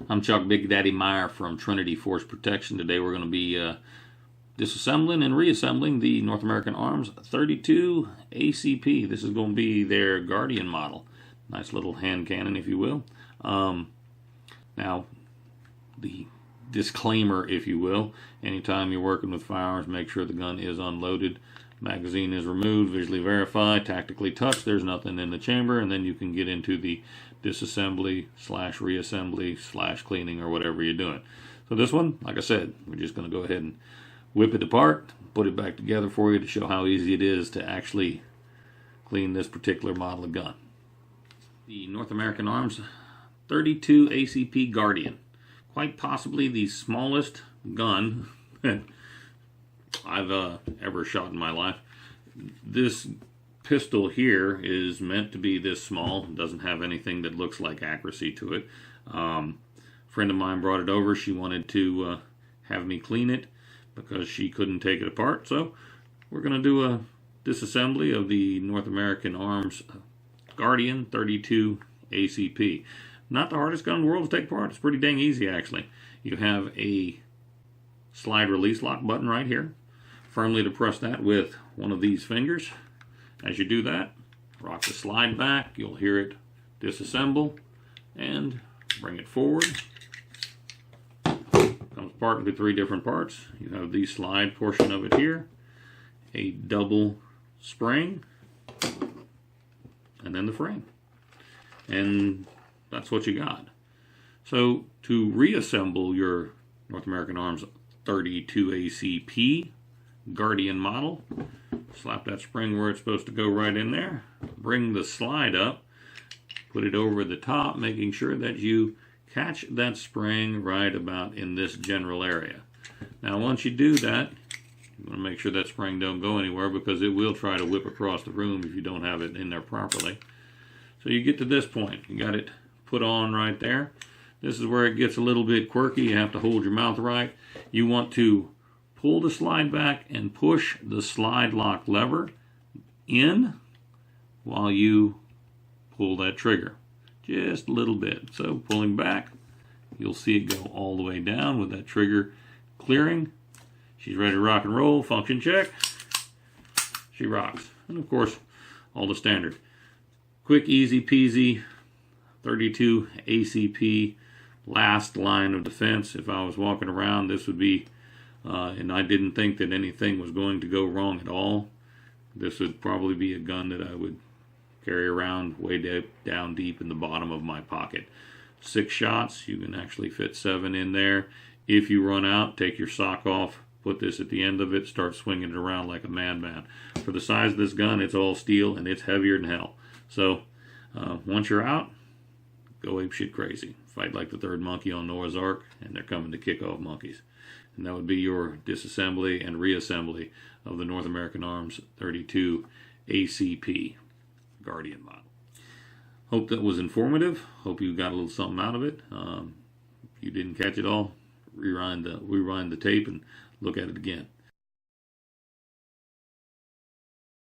I'm Chuck Big Daddy Meyer from Trinity Force Protection. Today we're going to be disassembling and reassembling the North American Arms 32 ACP. This is going to be their Guardian model. Nice little hand cannon, if you will. Now, the disclaimer, if you will, anytime you're working with firearms, make sure the gun is unloaded, magazine is removed, visually verify, tactically touch, there's nothing in the chamber, and then you can get into the disassembly / reassembly / cleaning or whatever you're doing. So this one, like I said, we're just going to go ahead and whip it apart, put it back together for you to show how easy it is to actually clean this particular model of gun. The North American Arms 32 ACP Guardian. Quite possibly the smallest gun that I've ever shot in my life. This pistol here is meant to be this small. It doesn't have anything that looks like accuracy to it. A friend of mine brought it over. She wanted to have me clean it because she couldn't take it apart. So we're going to do a disassembly of the North American Arms Guardian 32 ACP. Not the hardest gun in the world to take apart. It's pretty dang easy, actually. You have a slide release lock button right here. Firmly depress that with one of these fingers. As you do that, rock the slide back. You'll hear it disassemble and bring it forward. Comes apart into 3 different parts. You have the slide portion of it here, a double spring, and then the frame. And that's what you got. So to reassemble your North American Arms 32 ACP Guardian model, slap that spring where it's supposed to go right in there, bring the slide up, put it over the top, making sure that you catch that spring right about in this general area. Now once you do that, you want to make sure that spring don't go anywhere because it will try to whip across the room if you don't have it in there properly. So you get to this point, you got it put on right there. This is where it gets a little bit quirky. You have to hold your mouth right. You want to pull the slide back and push the slide lock lever in while you pull that trigger. Just a little bit. So pulling back, you'll see it go all the way down with that trigger clearing. She's ready to rock and roll. Function check. She rocks. And of course, all the standard. Quick, easy peasy 32 ACP last line of defense. If I was walking around, this would be, and I didn't think that anything was going to go wrong at all, this would probably be a gun that I would carry around way down deep in the bottom of my pocket. 6 shots, you can actually fit 7 in there. If you run out, take your sock off, put this at the end of it, start swinging it around like a madman. For the size of this gun, it's all steel and it's heavier than hell. So once you're out, go apeshit crazy. Fight like the third monkey on Noah's Ark, and they're coming to kick off monkeys. And that would be your disassembly and reassembly of the North American Arms 32 ACP Guardian model. Hope that was informative. Hope you got a little something out of it. If you didn't catch it all, rewind the tape and look at it again.